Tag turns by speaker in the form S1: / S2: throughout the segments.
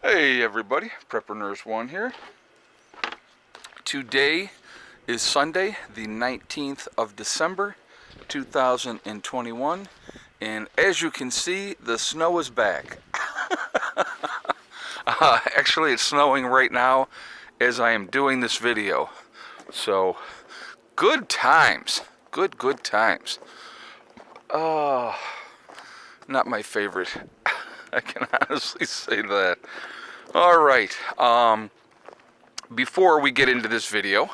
S1: Hey everybody, Prepper Nurse 1 here. Today is Sunday, the 19th of December, 2021, and as you can see, the snow is back. Actually, it's snowing right now as I am doing this video. So, good times. Good times. Oh, not my favorite. I can honestly say that. All right. Before we get into this video,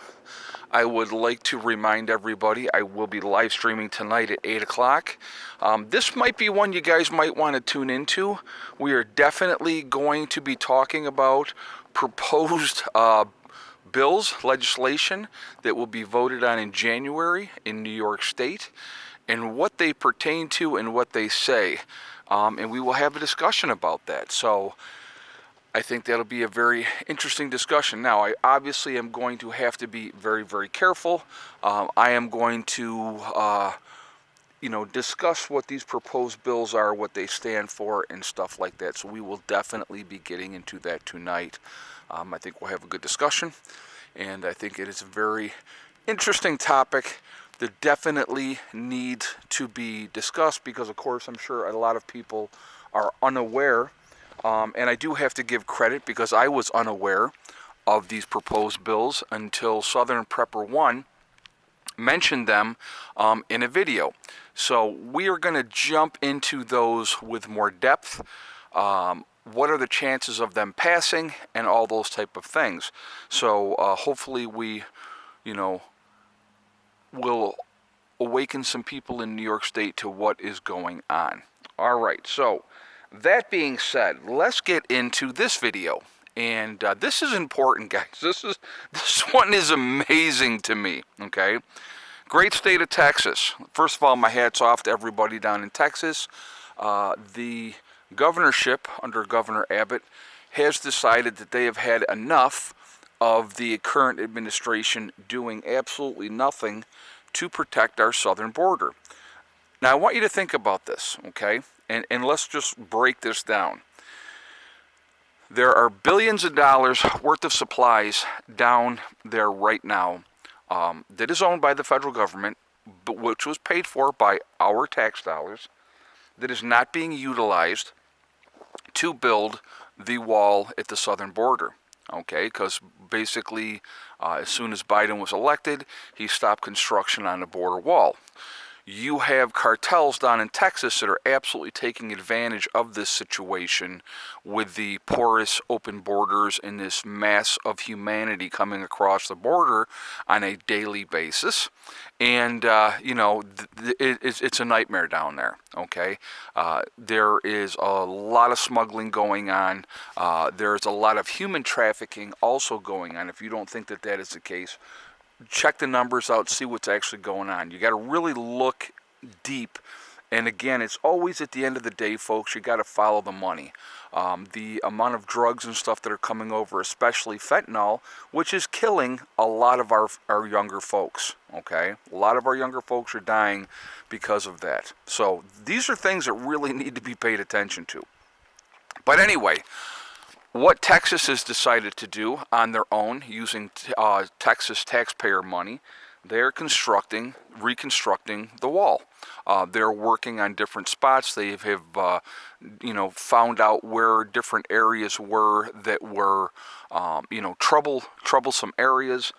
S1: I would like to remind everybody I will be live streaming tonight at 8 o'clock. This might be one you guys might want to tune into. We are definitely going to be talking about proposed bills, legislation that will be voted on in January in New York State, and what they pertain to and what they say. And we will have a discussion about that. So I think that'll be a very interesting discussion. Now, I obviously am going to have to be very careful. I am going to, discuss what these proposed bills are, what they stand for, and stuff like that. So we will definitely be getting into that tonight. I think we'll have a good discussion, and I think it is a very interesting topic that definitely needs to be discussed because, of course, I'm sure a lot of people are unaware. And I do have to give credit because I was unaware of these proposed bills until Southern Prepper 1 mentioned them in a video. So we are going to jump into those with more depth. What are the chances of them passing and all those type of things. So hopefully we, will awaken some people in New York State to what is going on. All right, so that being said, let's get into this video. And this is important, guys. This one is amazing to me, okay? Great state of Texas. First of all, my hat's off to everybody down in Texas. The governorship under Governor Abbott has decided that they have had enough of the current administration doing absolutely nothing to protect our southern border. Now, I want you to think about this, okay? And let's just break this down. There are billions of dollars worth of supplies down there right now that is owned by the federal government, but which was paid for by our tax dollars, that is not being utilized to build the wall at the southern border. Okay, because basically, as soon as Biden was elected, he stopped construction on the border wall. You have cartels down in Texas that are absolutely taking advantage of this situation with the porous open borders and this mass of humanity coming across the border on a daily basis. And, it's a nightmare down there, okay? There is a lot of smuggling going on. There's a lot of human trafficking also going on. If you don't think that that is the case, check the numbers out, see what's actually going on. You got to really look deep. And again, it's always at the end of the day, folks, you got to follow the money. The amount of drugs and stuff that are coming over, especially fentanyl, which is killing a lot of our younger folks, okay? A lot of our younger folks are dying because of that. So these are things that really need to be paid attention to. But anyway, what Texas has decided to do on their own, using Texas taxpayer money, they're reconstructing the wall. They're working on different spots. They have, found out where different areas were that were, troublesome areas.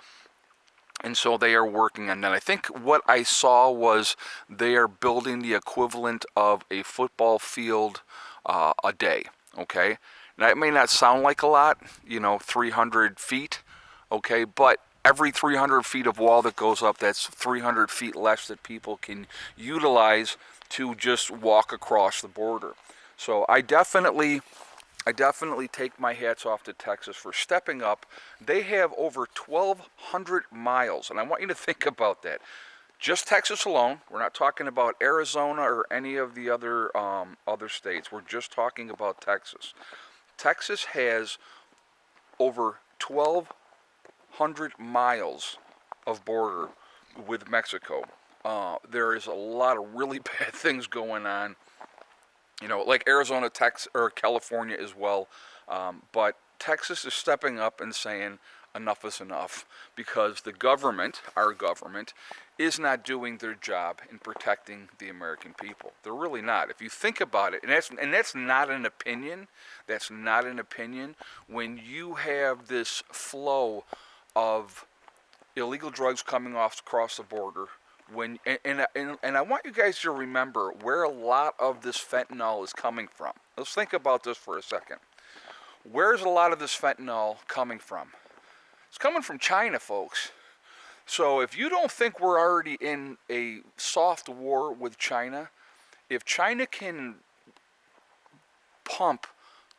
S1: And so they are working on that. I think what I saw was they are building the equivalent of a football field a day, okay? Now, it may not sound like a lot, 300 feet, okay, but every 300 feet of wall that goes up, that's 300 feet less that people can utilize to just walk across the border. So I definitely take my hats off to Texas for stepping up. They have over 1,200 miles, and I want you to think about that. Just Texas alone. We're not talking about Arizona or any of the other states. We're just talking about Texas. Texas has over 1,200 miles of border with Mexico. There is a lot of really bad things going on You know, like Arizona, Texas, or California as well. But Texas is stepping up and saying enough is enough because the government, our government, is not doing their job in protecting the American people. They're really not. If you think about it, and that's not an opinion. That's not an opinion. When you have this flow of illegal drugs coming off across the border, when and I want you guys to remember where a lot of this fentanyl is coming from. Let's think about this for a second. Where's a lot of this fentanyl coming from? It's coming from China, folks. So if you don't think we're already in a soft war with China, if China can pump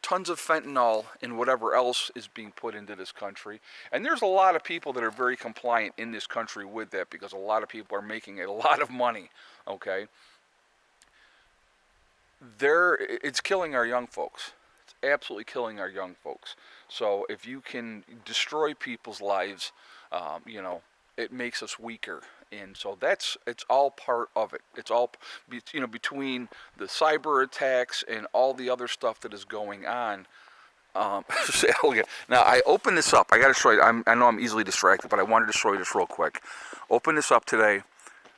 S1: tons of fentanyl and whatever else is being put into this country, and there's a lot of people that are very compliant in this country with that because a lot of people are making a lot of money, okay? It's killing our young folks. It's absolutely killing our young folks. So if you can destroy people's lives, you know, it makes us weaker. And so it's all part of it. It's all, you know, between the cyber attacks and all the other stuff that is going on. Now I opened this up. I got to show you. I know I'm easily distracted, but I wanted to show you this real quick. Open this up today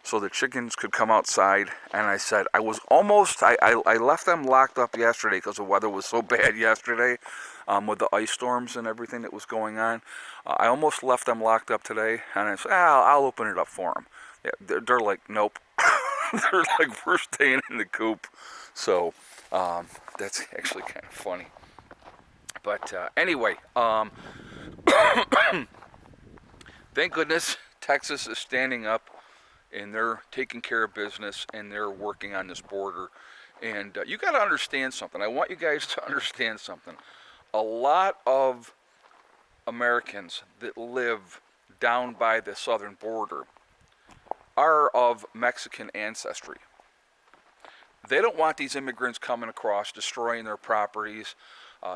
S1: so the chickens could come outside. And I said I was almost. I left them locked up yesterday because the weather was so bad yesterday, with the ice storms and everything that was going on. I almost left them locked up today, and I said, I'll open it up for them. Yeah, they're like, nope. They're like, we're staying in the coop. So that's actually kind of funny. But anyway, thank goodness Texas is standing up, and they're taking care of business, and they're working on this border. And you got to understand something. I want you guys to understand something. A lot of Americans that live down by the southern border are of Mexican ancestry. They don't want these immigrants coming across, destroying their properties,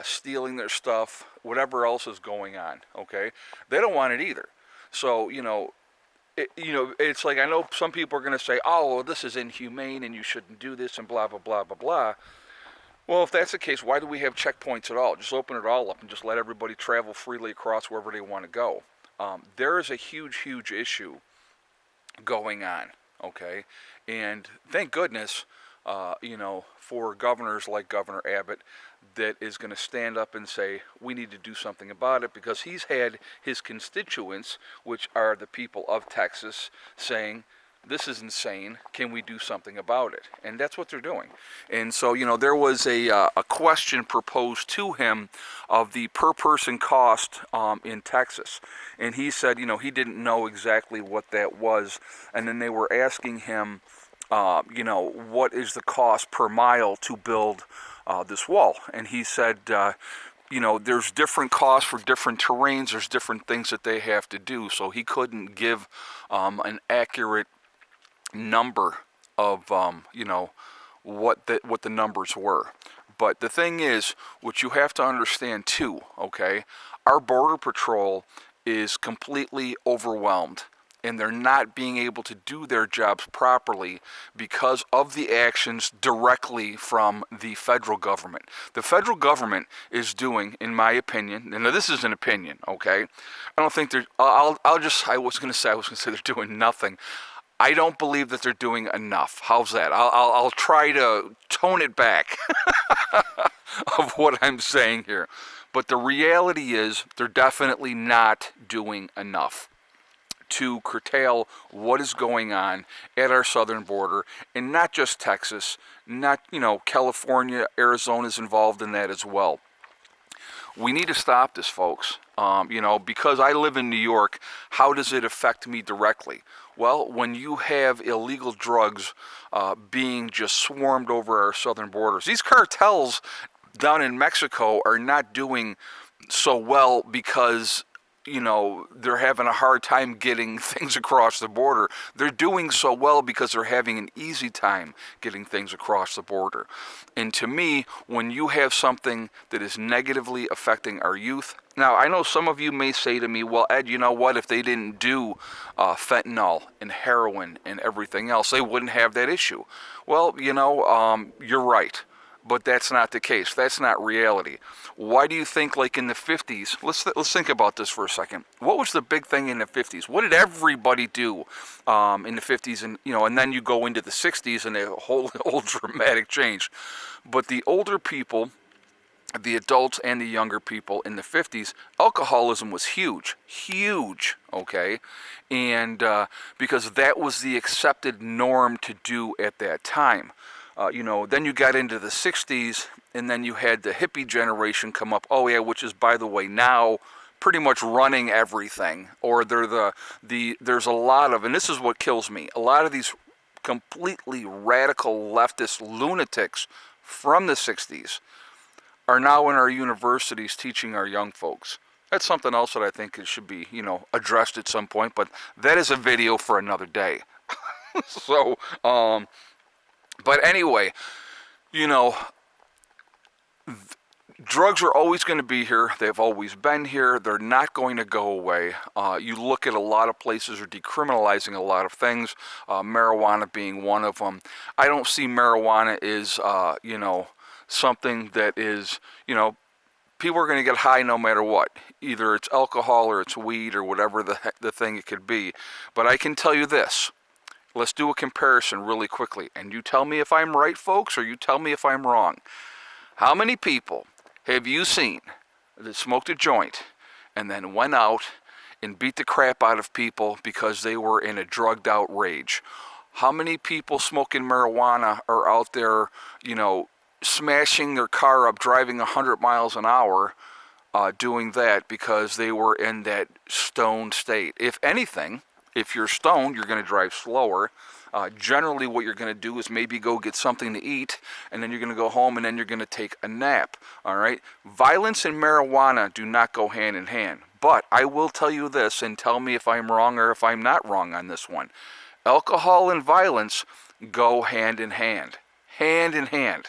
S1: stealing their stuff, whatever else is going on, okay? They don't want it either. So, it's like, I know some people are going to say, oh, well, this is inhumane and you shouldn't do this and blah, blah, blah, blah, blah. Well, if that's the case, why do we have checkpoints at all? Just open it all up and just let everybody travel freely across wherever they want to go. There is a huge, huge issue going on, okay? And thank goodness, for governors like Governor Abbott that is going to stand up and say, we need to do something about it, because he's had his constituents, which are the people of Texas, saying, this is insane, can we do something about it? And that's what they're doing. And so, there was a question proposed to him of the per person cost in Texas. And he said, he didn't know exactly what that was. And then they were asking him, what is the cost per mile to build this wall? And he said, there's different costs for different terrains, there's different things that they have to do. So he couldn't give an accurate number of what the numbers were. But the thing is, what you have to understand too, okay, our border patrol is completely overwhelmed, and they're not being able to do their jobs properly because of the actions directly from the federal government. The federal government is doing, in my opinion, and this is an opinion, okay, I don't think they're, I was going to say they're doing nothing. I don't believe that they're doing enough. How's that? I'll try to tone it back of what I'm saying here. But the reality is they're definitely not doing enough to curtail what is going on at our southern border, and not just Texas, not, California, Arizona's involved in that as well. We need to stop this, folks. Because I live in New York, how does it affect me directly? Well, when you have illegal drugs being just swarmed over our southern borders, these cartels down in Mexico are not doing so well because they're having a hard time getting things across the border. They're doing so well because they're having an easy time getting things across the border. And to me, when you have something that is negatively affecting our youth, now I know some of you may say to me, well, Ed, you know what, if they didn't do fentanyl and heroin and everything else, they wouldn't have that issue. Well, you're right. But that's not the case. That's not reality. Why do you think, like in the 50s, let's think about this for a second. What was the big thing in the 50s? What did everybody do in the 50s? And and then you go into the 60s and a whole dramatic change. But the older people, the adults and the younger people in the 50s, alcoholism was huge, okay? And because that was the accepted norm to do at that time. Then you got into the 60s, and then you had the hippie generation come up, oh yeah, which is, by the way, now pretty much running everything. Or there's a lot of, and this is what kills me, a lot of these completely radical leftist lunatics from the 60s are now in our universities teaching our young folks. That's something else that I think it should be, addressed at some point, but that is a video for another day. So, but anyway, drugs are always going to be here. They've always been here. They're not going to go away. You look at a lot of places are decriminalizing a lot of things, marijuana being one of them. I don't see marijuana as, something that is, people are going to get high no matter what. Either it's alcohol or it's weed or whatever the thing it could be. But I can tell you this. Let's do a comparison really quickly. And you tell me if I'm right, folks, or you tell me if I'm wrong. How many people have you seen that smoked a joint and then went out and beat the crap out of people because they were in a drugged out rage? How many people smoking marijuana are out there, smashing their car up, driving 100 miles an hour, doing that because they were in that stoned state? If anything, if you're stoned, you're going to drive slower. Generally, what you're going to do is maybe go get something to eat, and then you're going to go home, and then you're going to take a nap. All right? Violence and marijuana do not go hand in hand. But I will tell you this, and tell me if I'm wrong or if I'm not wrong on this one. Alcohol and violence go hand in hand. Hand in hand.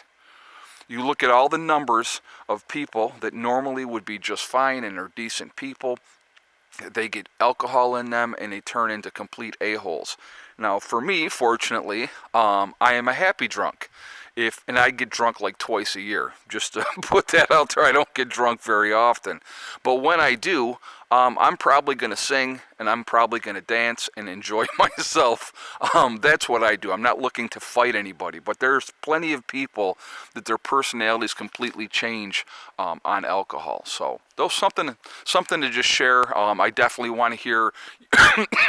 S1: You look at all the numbers of people that normally would be just fine and are decent people. They get alcohol in them and they turn into complete a-holes. Now, for me, fortunately, I am a happy drunk. And I get drunk like twice a year. Just to put that out there, I don't get drunk very often. But when I do, I'm probably going to sing and I'm probably going to dance and enjoy myself. That's what I do. I'm not looking to fight anybody. But there's plenty of people that their personalities completely change on alcohol. So those something to just share. I definitely want to hear,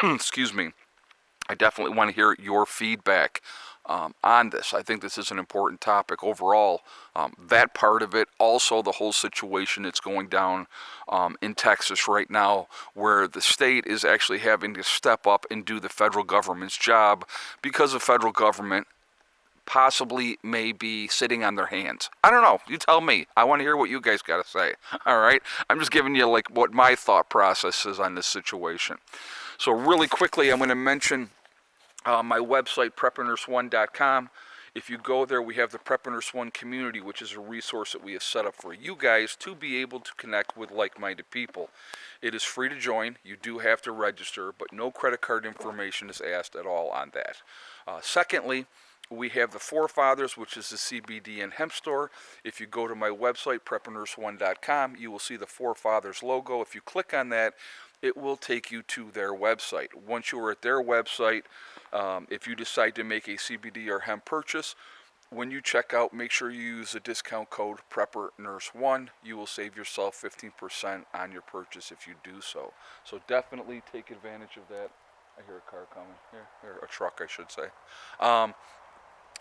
S1: excuse me, I definitely want to hear your feedback on this. I think this is an important topic overall. That part of it, also the whole situation that's going down in Texas right now, where the state is actually having to step up and do the federal government's job because the federal government possibly may be sitting on their hands. I don't know. You tell me. I want to hear what you guys got to say. All right? I'm just giving you like what my thought process is on this situation. So really quickly, I'm going to mention my website, preppernurse1.com. If you go there, we have the Prepper Nurse One community, which is a resource that we have set up for you guys to be able to connect with like-minded people. It is free to join. You do have to register, but no credit card information is asked at all on that. Secondly, we have the Forefathers, which is the CBD and hemp store. If you go to my website, preppernurse1.com, you will see the Forefathers logo. If you click on that, it will take you to their website. Once you are at their website, if you decide to make a CBD or hemp purchase, when you check out, make sure you use the discount code PrepperNurse1. You will save yourself 15% on your purchase if you do so. So definitely take advantage of that. I hear a car coming. Here, a truck, I should say.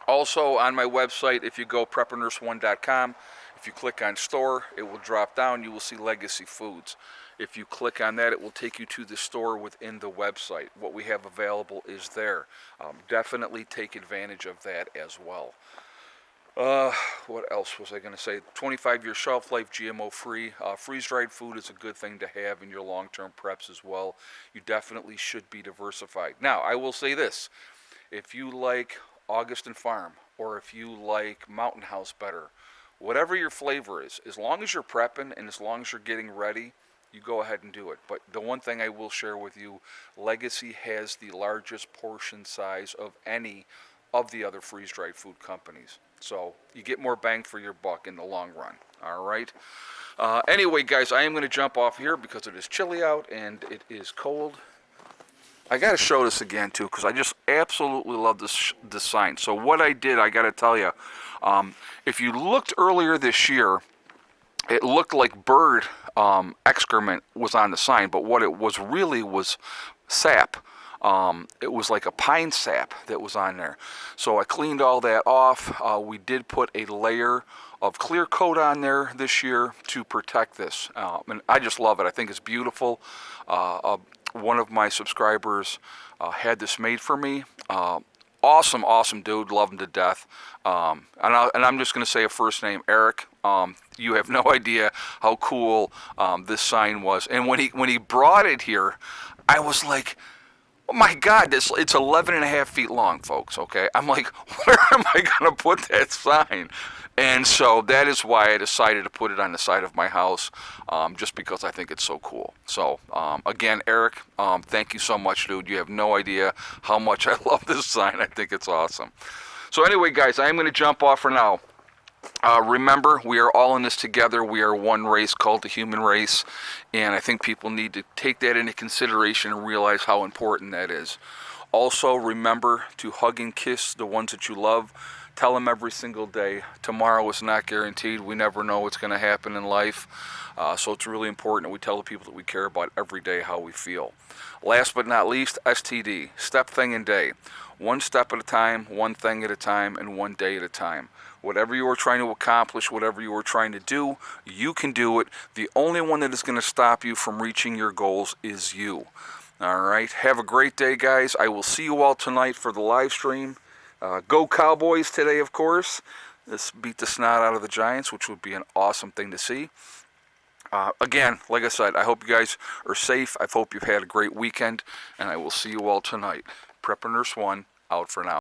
S1: Also, on my website, if you go preppernurse1.com, if you click on store, it will drop down. You will see Legacy Foods. If you click on that, it will take you to the store within the website. What we have available is there. Definitely take advantage of that as well. What else was I going to say? 25-year shelf life, GMO-free. Freeze-dried food is a good thing to have in your long-term preps as well. You definitely should be diversified. Now, I will say this. If you like August Farm, or if you like Mountain House better, whatever your flavor is, as long as you're prepping and as long as you're getting ready, you go ahead and do it. But the one thing I will share with you, Legacy has the largest portion size of any of the other freeze-dried food companies. So you get more bang for your buck in the long run. All right. Anyway, guys, I am going to jump off here because it is chilly out and it is cold. I got to show this again too because I just absolutely love this sign. So what I did, I got to tell you, if you looked earlier this year, it looked like bird excrement was on the sign, but what it was really was sap. It was like a pine sap that was on there. So I cleaned all that off. We did put a layer of clear coat on there this year to protect this. And I just love it. I think it's beautiful. One of my subscribers had this made for me. Awesome dude. Love him to death. And I'm just going to say a first name, Eric. You have no idea how cool this sign was. And when he brought it here, I was like, oh my God, it's 11 and a half feet long, folks, okay? I'm like, where am I going to put that sign? And so that is why I decided to put it on the side of my house, just because I think it's so cool. So, again, Eric, thank you so much, dude. You have no idea how much I love this sign. I think it's awesome. So anyway, guys, I am going to jump off for now. Remember, we are all in this together. We are one race called the human race, and I think people need to take that into consideration and realize how important that is. Also, remember to hug and kiss the ones that you love. Tell them every single day. Tomorrow is not guaranteed. We never know what's going to happen in life. So it's really important that we tell the people that we care about every day how we feel. Last but not least, STD, step, thing, and day. One step at a time, one thing at a time, and one day at a time. Whatever you are trying to accomplish, whatever you are trying to do, you can do it. The only one that is going to stop you from reaching your goals is you. All right. Have a great day, guys. I will see you all tonight for the live stream. Go Cowboys today, of course. This beat the snot out of the Giants, which would be an awesome thing to see. Again, like I said, I hope you guys are safe. I hope you've had a great weekend, and I will see you all tonight. Prepper Nurse 1, out for now.